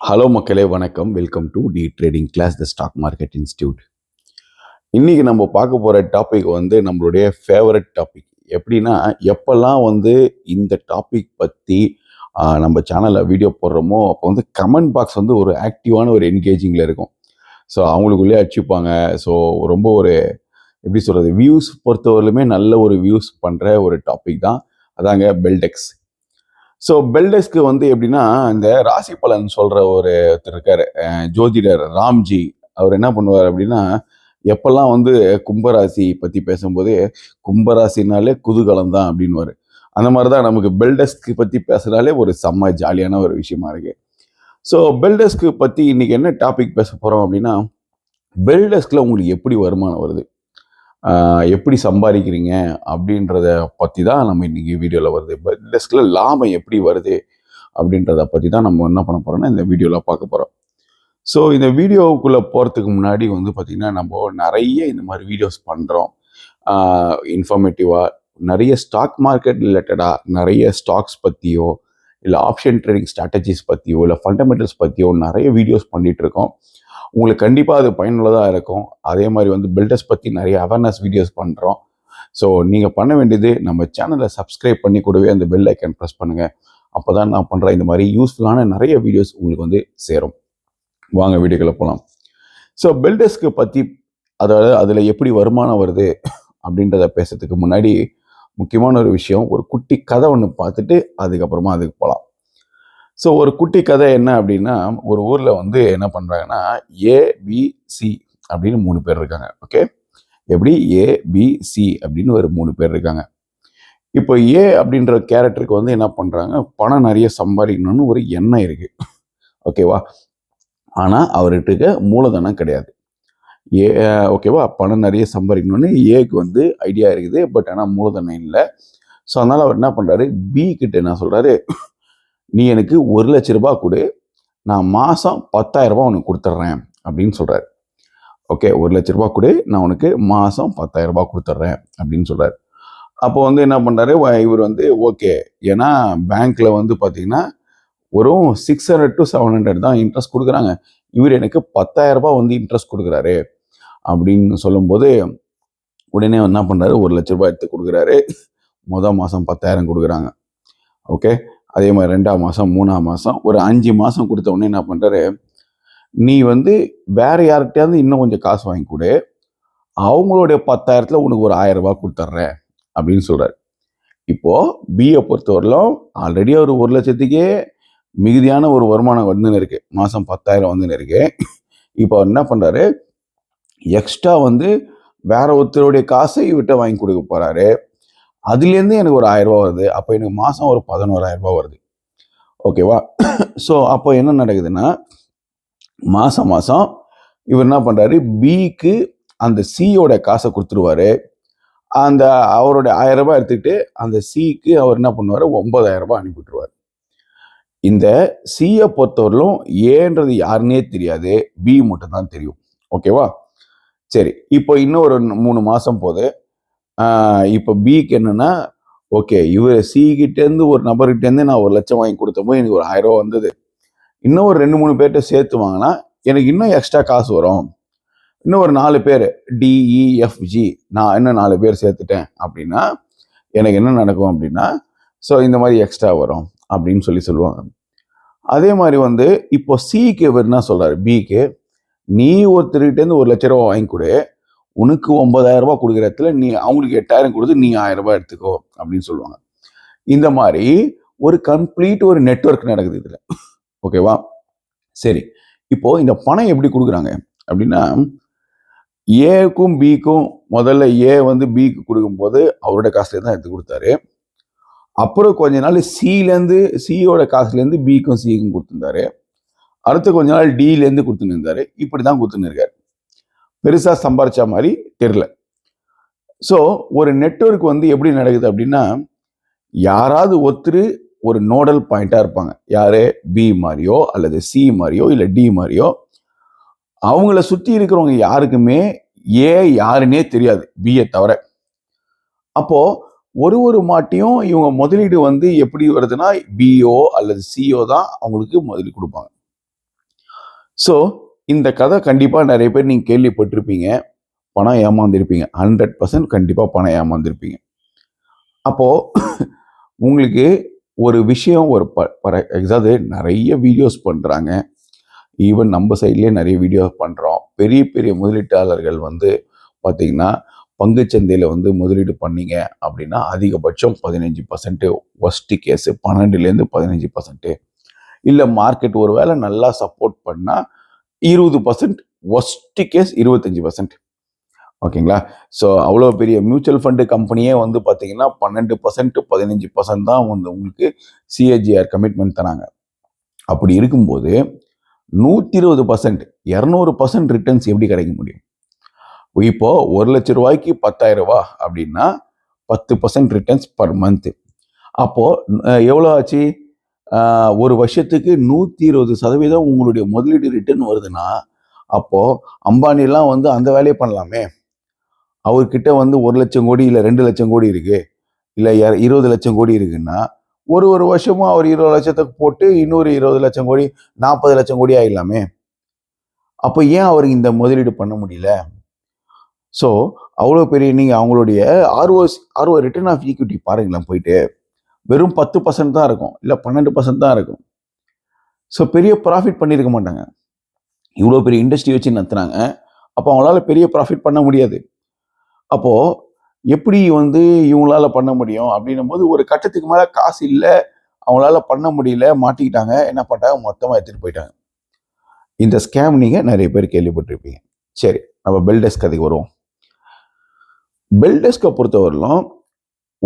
Hello மக்களே, வணக்கம். Welcome to the trading class, the stock market institute. இன்னைக்கு நம்ம பார்க்க போகிற டாபிக் வந்து நம்மளுடைய ஃபேவரட் டாபிக். எப்படின்னா, எப்பெல்லாம் வந்து இந்த டாபிக் பற்றி நம்ம சேனலில் வீடியோ போடுறோமோ, அப்போ வந்து கமெண்ட் பாக்ஸ் வந்து ஒரு ஆக்டிவான ஒரு என்கேஜிங்கில் இருக்கும். ஸோ அவங்களுக்குள்ளேயே அடிச்சுப்பாங்க. ஸோ ரொம்ப ஒரு எப்படி சொல்கிறது, வியூஸ் பொறுத்தவரையிலுமே நல்ல ஒரு வியூஸ் பண்ணுற ஒரு டாபிக் தான். அதாங்க பெல்டெக்ஸ். ஸோ பெல்டெக்ஸ்க்கு வந்து எப்படின்னா, இந்த ராசி பலன் சொல்கிற ஒருத்தர் இருக்காரு, ஜோதிடர் ராம்ஜி. அவர் என்ன பண்ணுவார் அப்படின்னா, எப்பெல்லாம் வந்து கும்பராசி பற்றி பேசும்போது கும்பராசினாலே குதூகலம் தான் அப்படின்வாரு. அந்த மாதிரி தான் நமக்கு பெல்டெஸ்க்கு பற்றி பேசுனாலே ஒரு செம்ம ஜாலியான ஒரு விஷயமா இருக்கு. ஸோ பெல்டெஸ்க்கு பற்றி இன்னைக்கு என்ன டாபிக் பேச போகிறோம் அப்படின்னா, பெல்டெஸ்கில் உங்களுக்கு எப்படி வருமானம் வருது, எப்படி சம்பாதிக்கிறீங்க அப்படின்றத பற்றி தான் நம்ம இன்னைக்கு வீடியோவில் வருது. பெல்டெஸ்கில் லாபம் எப்படி வருது அப்படின்றத பற்றி தான் நம்ம என்ன பண்ண போகிறோம்னா இந்த வீடியோவில் பார்க்க போகிறோம். ஸோ இந்த வீடியோவுக்குள்ளே போகிறதுக்கு முன்னாடி வந்து பார்த்திங்கன்னா, நம்ம நிறைய இந்த மாதிரி வீடியோஸ் பண்ணுறோம். இன்ஃபர்மேட்டிவாக நிறைய ஸ்டாக் மார்க்கெட் ரிலேட்டடாக நிறைய ஸ்டாக்ஸ் பற்றியோ, இல்லை ஆப்ஷன் ட்ரேடிங் ஸ்ட்ராட்டஜிஸ் பற்றியோ, இல்லை ஃபண்டமெண்டல்ஸ் பற்றியோ நிறைய வீடியோஸ் பண்ணிகிட்ருக்கோம். உங்களுக்கு கண்டிப்பாக அது பயனுள்ளதாக இருக்கும். அதே மாதிரி வந்து பில்டர்ஸ் பற்றி நிறைய அவேர்னஸ் வீடியோஸ் பண்ணுறோம். ஸோ நீங்கள் பண்ண வேண்டியது, நம்ம சேனலை சப்ஸ்கிரைப் பண்ணி கூடவே அந்த பெல் ஐக்கன் ப்ரெஸ் பண்ணுங்கள். அப்போ தான் நான் பண்ணுற இந்த மாதிரி யூஸ்ஃபுல்லான நிறைய வீடியோஸ் உங்களுக்கு வந்து சேரும். வாங்க வீடியோக்குள்ள போகலாம். ஸோ பெல்டெஸ்க்கு பற்றி, அதாவது அதில் எப்படி வருமானம் வருது அப்படின்றத பேசுறதுக்கு முன்னாடி முக்கியமான ஒரு விஷயம், ஒரு குட்டி கதை ஒன்று பார்த்துட்டு அதுக்கப்புறமா அதுக்கு போகலாம். ஸோ ஒரு குட்டி கதை என்ன அப்படின்னா, ஒரு ஊரில் வந்து என்ன பண்ணுறாங்கன்னா, ஏபிசி அப்படின்னு 3 பேர் இருக்காங்க. ஓகே, எப்படி ஏபிசி அப்படின்னு ஒரு 3 பேர் இருக்காங்க. இப்போ ஏ அப்படின்ற கேரக்டருக்கு வந்து என்ன பண்ணுறாங்க, பணம் நிறைய சம்பாதிக்கணும்னு ஒரு எண்ணம் இருக்குது. ஓகேவா? ஆனால் அவர்கிட்ட மூலதனம் கிடையாது. ஓகேவா, பணம் நிறைய சம்பாதிக்கணும்னு ஏக்கு வந்து ஐடியா இருக்குது, பட் ஆனால் மூலதனம் இல்லை. ஸோ அதனால் அவர் என்ன பண்ணுறாரு, பி கிட்ட என்ன சொல்கிறாரு, நீ எனக்கு 1,00,000 ரூபாய் கொடு, நான் மாதம் 10,000 ரூபாய் உனக்கு கொடுத்துட்றேன் அப்படின்னு சொல்கிறாரு. ஓகே, 1,00,000 ரூபாய் கொடு, நான் உனக்கு மாதம் 10,000 ரூபாய் கொடுத்துட்றேன் அப்படின்னு சொல்கிறாரு. அப்போ வந்து என்ன பண்ணுறாரு இவர் வந்து, ஓகே, ஏன்னா பேங்க்கில் வந்து பார்த்தீங்கன்னா வெறும் 600 to 700 தான் இன்ட்ரெஸ்ட் கொடுக்குறாங்க, இவர் எனக்கு 10,000 ரூபாய் வந்து இன்ட்ரெஸ்ட் கொடுக்குறாரு அப்படின்னு சொல்லும்போது, உடனே என்ன பண்ணுறாரு, 1,00,000 ரூபாய் எடுத்து கொடுக்குறாரு. மாதம் 10,000 கொடுக்குறாங்க. ஓகே, அதே மாதிரி 2ஆம் மாதம், 3ஆம் மாதம், ஒரு 5 மாதம் கொடுத்த உடனே என்ன பண்ணுறாரு, நீ வந்து வேற யார்கிட்டயாவது இன்னும் கொஞ்சம் காசு வாங்கி கொடு, அவங்களுடைய 10,000த்துல உனக்கு ஒரு 1,000 ரூபாய் கொடுத்துட்றேன் அப்படின்னு சொல்கிறார். இப்போது பிஏ பொறுத்தவரையிலும் ஆல்ரெடி ஒரு 1,00,000த்துக்கே மிகுதியான ஒரு வருமானம் வந்துன்னு இருக்கு, மாதம் 10,000 வந்துன்னு இருக்கு. இப்போ அவர் என்ன பண்ணுறாரு, எக்ஸ்ட்ரா வந்து வேற ஒருத்தருடைய காசை இவர்கிட்ட வாங்கி கொடுக்க போகிறாரு. அதுலேருந்து எனக்கு ஒரு 1,000 ரூபாய் வருது. அப்போ எனக்கு மாதம் ஒரு 11,000 ரூபாய் வருது. ஓகேவா? ஸோ அப்போ என்ன நடக்குதுன்னா, மாதம் மாதம் இவர் என்ன பண்ணுறாரு, பிக்கு அந்த சியோட காசை கொடுத்துருவாரு. அந்த அவருடைய 1,000 ரூபாய் எடுத்துக்கிட்டு அந்த சிக்கு அவர் என்ன பண்ணுவார், 9,000 ரூபாய் அனுப்பிவிட்டுருவார். இந்த சியை பொறுத்தவரையிலும் ஏன்றது யாருன்னே தெரியாது, பி மட்டும் தான் தெரியும். ஓகேவா? சரி, இப்போ இன்னும் ஒரு 3 மாதம் போகுது. இப்போ பிக்கு என்னன்னா, ஓகே, இவர் சி கிட்டேருந்து ஒரு நபர்கிட்டேருந்து நான் 1,00,000 வாங்கி கொடுத்தப்போ எனக்கு ஒரு 1,000 ரூபா வந்தது. இன்னும் ஒரு 2-3 பேர்கிட்ட சேர்த்து வாங்கினா எனக்கு இன்னும் எக்ஸ்ட்ரா காசு வரும். இன்னும் ஒரு 4 பேர் டிஇஎஃப்ஜி, நான் இன்னும் 4 பேர் சேர்த்துட்டேன் அப்படின்னா எனக்கு என்ன நடக்கும் அப்படின்னா, ஸோ இந்த மாதிரி எக்ஸ்ட்ரா வரும் அப்படின்னு சொல்லுவாங்க. அதே மாதிரி வந்து இப்போ சிக்கு இவர் என்ன சொல்றாரு, பிக்கு, நீ ஒருத்தர்கிட்டேருந்து 1,00,000 ரூபா வாங்கி கொடு, உனக்கு 9,000 ரூபாய் கொடுக்குற இடத்துல நீ அவங்களுக்கு 8,000 கொடுத்து நீ 1,000 ரூபாய் எடுத்துக்கோ அப்படின்னு சொல்லுவாங்க. இந்த மாதிரி ஒரு கம்ப்ளீட் ஒரு நெட்வொர்க் நடக்குது இதுல. ஓகேவா? சரி, இப்போ இந்த பணம் எப்படி கொடுக்குறாங்க அப்படின்னா, ஏக்கும் பிக்கும் முதல்ல ஏ வந்து பிக்கு கொடுக்கும்போது அவரோட காசுல தான் எடுத்து கொடுத்தாரு. அப்புறம் கொஞ்ச நாள் சிலேருந்து சியோட காசுலேருந்து பிக்கும் சிக்கும் கொடுத்துருந்தாரு. அடுத்து கொஞ்ச நாள் டிலேருந்து கொடுத்துன்னு இருந்தாரு. இப்படி தான் கொடுத்துன்னு இருக்காரு. பெருசாக சம்பாரிச்ச மாதிரி தெரியல. ஸோ ஒரு நெட்வொர்க் வந்து எப்படி நடக்குது அப்படின்னா, யாராவது ஒருத்தர் ஒரு நோடல் பாயிண்டாக இருப்பாங்க. யாரு, பி மாதிரியோ அல்லது சி மாதிரியோ இல்லை டி மாதிரியோ. அவங்கள சுற்றி இருக்கிறவங்க யாருக்குமே ஏ யாருன்னே தெரியாது, பியை தவிர. அப்போ ஒரு மாட்டியும் இவங்க முதலீடு வந்து எப்படி வருதுன்னா, பிஓ அல்லது சிஓ தான் அவங்களுக்கு முதலீடு கொடுப்பாங்க. ஸோ இந்த கதை கண்டிப்பாக நிறைய பேர் நீங்கள் கேள்விப்பட்டிருப்பீங்க. பணம் ஏமாந்துருப்பீங்க. 100% கண்டிப்பாக பணம் ஏமாந்துருப்பீங்க. அப்போது உங்களுக்கு ஒரு விஷயம் ஒரு அதாவது நிறைய வீடியோஸ் பண்ணுறாங்க. ஈவன் நம்ம சைட்லேயே நிறைய வீடியோ பண்ணுறோம். பெரிய பெரிய முதலீட்டாளர்கள் வந்து பார்த்தீங்கன்னா பங்குச்சந்தையில் வந்து முதலீடு பண்ணீங்க அப்படின்னா அதிகபட்சம் 15%, ஒஸ்ட் கேஸு 12லேருந்து 15%, இல்லை மார்க்கெட் ஒரு வேளை நல்லா சப்போர்ட் பண்ணால் 20%, ஒஸ்ட் கேஸ் 25%. ஓகேங்களா? ஸோ அவ்வளோ பெரிய மியூச்சுவல் ஃபண்டு கம்பெனியே வந்து பார்த்தீங்கன்னா 12%, 15% தான் வந்து உங்களுக்கு சிஏஜிஆர் கமிட்மெண்ட் தராங்க. அப்படி இருக்கும்போது 120%, 200% ரிட்டர்ன்ஸ் எப்படி கிடைக்க முடியும்? இப்போ 1 லட்ச ரூபாய்க்கு 10,000 ரூபாய் அப்படின்னா 10% ரிட்டர்ன்ஸ் பர் மந்த். அப்போ எவ்வளோ ஆச்சு? ஒரு வருஷத்துக்கு 120% உங்களுடைய முதலீடு ரிட்டர்ன் வருதுன்னா, அப்போ அம்பானிலாம் வந்து அந்த வேலையை பண்ணலாமே. அவர்கிட்ட வந்து 1 லட்சம் கோடி இல்லை 2 லட்சம் கோடி இருக்கு, இல்லை 20 லட்சம் கோடி இருக்குன்னா ஒரு வருஷமும் அவர் 20 லட்சத்துக்கு போட்டு இன்னொரு 20 லட்சம் கோடி 40 லட்சம் கோடி ஆயிடலாமே. அப்போ ஏன் அவருக்கு இந்த முதலீடு பண்ண முடியல? ஸோ அவ்வளோ பெரிய நீங்கள் அவங்களுடைய ஆர்ஓ ரிட்டர்ன் ஆஃப் ஈக்விட்டி பாருங்களேன் போயிட்டு, வெறும் 10% தான் இருக்கும், இல்லை 12% தான் இருக்கும். ஸோ பெரிய ப்ராஃபிட் பண்ணியிருக்க மாட்டாங்க. இவ்வளோ பெரிய இண்டஸ்ட்ரி வச்சு நடத்துனாங்க. அப்போ அவங்களால பெரிய ப்ராஃபிட் பண்ண முடியாது. அப்போது எப்படி வந்து இவங்களால பண்ண முடியும் அப்படின்னும் போது ஒரு கட்டத்துக்கு மேலே காசு இல்லை, அவங்களால பண்ண முடியல, மாட்டிக்கிட்டாங்க. என்ன பண்ணிட்டாங்க? மொத்தமாக எடுத்துகிட்டு போயிட்டாங்க. இந்த ஸ்கேம் நீங்கள் நிறைய பேர் கேள்விப்பட்டிருப்பீங்க. சரி, நம்ம பெல்டெஸ்க் கதைக்கு வருவோம். பெல்டெஸ்கை பொறுத்தவரையிலும்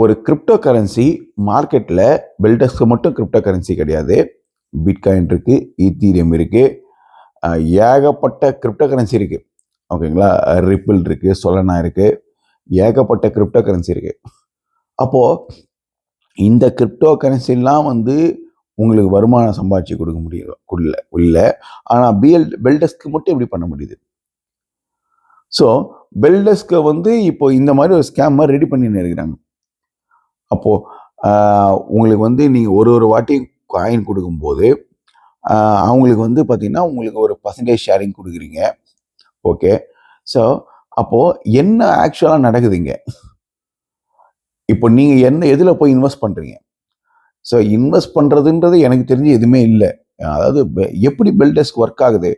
ஒரு கிரிப்டோ கரன்சி மார்க்கெட்டில், பெல்டெஸ்க்கு மட்டும் கிரிப்டோ கரன்சி கிடையாது. பிட்காயின் இருக்குது, ஈத்தீரியம் இருக்குது, ஏகப்பட்ட கிரிப்டோ கரன்சி இருக்குது. ஓகேங்களா? ரிப்பிள் இருக்குது, சொலனா இருக்குது, ஏகப்பட்ட கிரிப்டோ கரன்சி இருக்குது. அப்போது இந்த கிரிப்டோ கரன்சிலாம் வந்து உங்களுக்கு வருமானம் சம்பாதிச்சு கொடுக்க முடியும் இல்லை. ஆனால் பெல்டெஸ்க்கு மட்டும் எப்படி பண்ண முடியுது? ஸோ பெல்டெஸ்கை வந்து இப்போ இந்த மாதிரி ஒரு ஸ்கேம் மாதிரி ரெடி பண்ணின்னு இருக்கிறாங்க. அப்போது உங்களுக்கு வந்து நீங்கள் ஒரு வாட்டி காயின் கொடுக்கும்போது அவங்களுக்கு வந்து பார்த்தீங்கன்னா உங்களுக்கு ஒரு பர்சன்டேஜ் ஷேரிங் கொடுக்குறீங்க. ஓகே. ஸோ அப்போது என்ன ஆக்சுவலாக நடக்குதுங்க? இப்போ நீங்கள் எதில் போய் இன்வெஸ்ட் பண்ணுறீங்க? ஸோ இன்வெஸ்ட் பண்ணுறதுன்றது எனக்கு தெரிஞ்சு எதுவுமே இல்லை. அதாவது எப்படி பெல்டெஸ்க் ஒர்க் ஆகுது?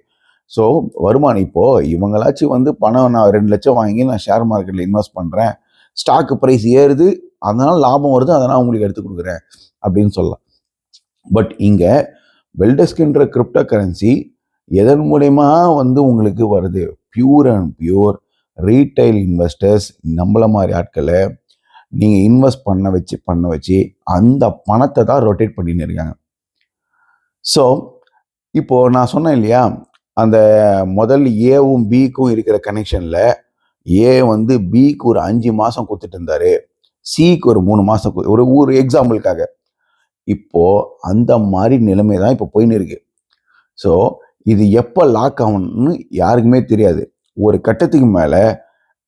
ஸோ வருமானம் இப்போது இவங்களாச்சும் வந்து பணம் நான் 2 லட்சம் வாங்கி நான் ஷேர் மார்க்கெட்டில் இன்வெஸ்ட் பண்ணுறேன், ஸ்டாக்கு ப்ரைஸ் ஏறுது, அதனால் லாபம் வருது, அதனால் உங்களுக்கு எடுத்து கொடுக்குறேன் அப்படின்னு சொல்லலாம். பட் இங்கே பெல்டெஸ்க்ன்ற கிரிப்டோ கரன்சி எதன் மூலயமா வந்து உங்களுக்கு வருது? Pure and pure retail investors, நம்மள மாதிரி ஆட்களை நீங்கள் இன்வெஸ்ட் பண்ண வச்சு அந்த பணத்தை தான் ரொட்டேட் பண்ணின்னு இருக்காங்க. ஸோ இப்போது நான் சொன்னேன் இல்லையா, அந்த முதல் ஏவும் பிக்கும் இருக்கிற கனெக்ஷனில் ஏ வந்து பிக்கு ஒரு 5 மாதம் கொடுத்துட்டு இருந்தாரு, சிக்கு ஒரு 3 மாதம், ஒரு எக்ஸாம்பிளுக்காக. இப்போது அந்த மாதிரி நிலைமை தான் இப்போ போயின்னு இருக்கு. ஸோ இது எப்போ லாக் ஆகணும்னு யாருக்குமே தெரியாது. ஒரு கட்டத்துக்கு மேலே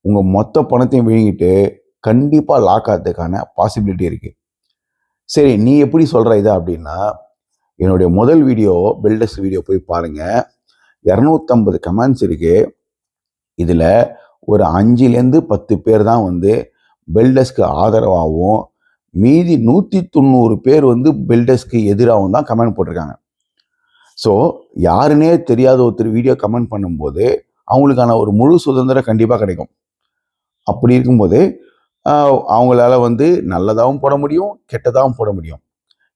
உங்கள் மொத்த பணத்தையும் விழுங்கிட்டு கண்டிப்பாக லாக் ஆகிறதுக்கான பாசிபிலிட்டி இருக்குது. சரி, நீ எப்படி சொல்கிற இதை அப்படின்னா, என்னுடைய முதல் வீடியோ பெல்டெஸ்க் வீடியோ போய் பாருங்கள். 250 கமெண்ட்ஸ் இருக்குது. இதில் ஒரு 5-10 பேர் தான் வந்து பெல்டெஸ்க்கு ஆதரவாகவும், மீதி 190 பேர் வந்து பெல்டெஸ்க்கு எதிராகவும் தான் கமெண்ட் போட்டிருக்காங்க. ஸோ யாருன்னே தெரியாத ஒருத்தர் வீடியோ கமெண்ட் பண்ணும்போது அவங்களுக்கான ஒரு முழு சுதந்திரம் கண்டிப்பாக கிடைக்கும். அப்படி இருக்கும்போது அவங்களால வந்து நல்லதாகவும் போட முடியும், கெட்டதாகவும் போட முடியும்.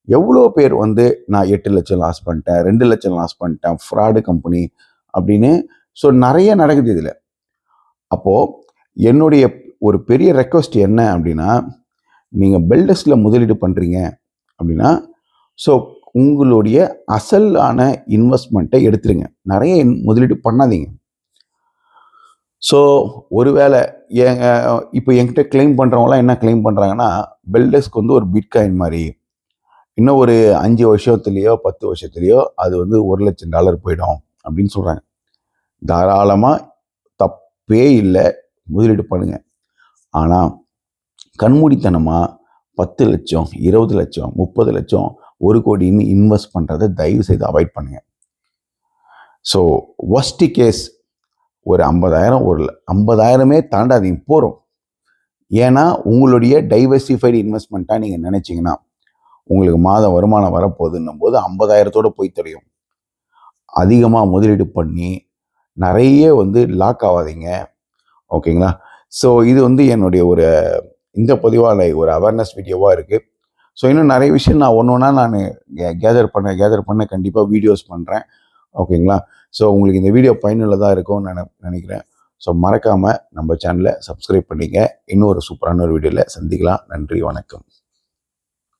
எவ்வளோ பேர் வந்து நான் 8 லட்சம் லாஸ் பண்ணிட்டேன், 2 லட்சம் லாஸ் பண்ணிட்டேன், ஃப்ராடு கம்பெனி அப்படின்னு. ஸோ நிறைய நடக்குது இதில். அப்போது என்னுடைய ஒரு பெரிய ரெக்வஸ்ட் என்ன அப்படின்னா, நீங்கள் பெல்டெஸ்கில் முதலீடு பண்ணுறீங்க அப்படின்னா, ஸோ உங்களுடைய அசலான இன்வெஸ்ட்மெண்ட்டை எடுத்துருங்க, நிறைய முதலீடு பண்ணாதீங்க. ஸோ ஒருவேளை இப்போ என்கிட்ட கிளைம் பண்ணுறவங்களாம் என்ன கிளைம் பண்ணுறாங்கன்னா, பெல்டெஸ்க் வந்து ஒரு பிட்காயின் மாதிரி, இன்னும் ஒரு 5 வருஷத்துலேயோ 10 வருஷத்துலேயோ அது வந்து $1,00,000 போயிடும் அப்படின்னு சொல்கிறாங்க. தாராளமாக தப்பே இல்லை, முதலீடு பண்ணுங்க. ஆனால் கண்மூடித்தனமாக 10 லட்சம், 20 லட்சம், 30 லட்சம், 1 கோடின்னு இன்வெஸ்ட் பண்ணுறதை தயவு செய்து அவாய்ட் பண்ணுங்க. ஸோ ஒஸ்ட் கேஸ் ஒரு 50,000, ஒரு 50,000 தாண்டாதீங்க போகிறோம். ஏன்னா உங்களுடைய டைவர்சிஃபைடு இன்வெஸ்ட்மெண்ட்டாக நீங்கள் நினச்சிங்கன்னா உங்களுக்கு மாத வருமானம் வரப்போகுதுன்னும் போது 50,000 போய் தெரியும். அதிகமாக முதலீடு பண்ணி நிறைய லாக் ஆகாதீங்க. ஓகேங்களா? ஸோ இது என்னுடைய ஒரு இந்த பதிவாக ஒரு அவேர்னஸ் வீடியோவாக இருக்குது. ஸோ இன்னும் நிறைய விஷயம் நான் ஒன்று ஒன்றா நான் கேதர் பண்ண கண்டிப்பாக வீடியோஸ் பண்ணுறேன். ஓகேங்களா? ஸோ உங்களுக்கு இந்த வீடியோ பயனுள்ளதாக இருக்கும்னு நினைக்கிறேன். ஸோ மறக்காமல் நம்ம சேனலை சப்ஸ்கிரைப் பண்ணிங்க. இன்னொரு சூப்பரான ஒரு வீடியோவில் சந்திக்கலாம். நன்றி, வணக்கம்.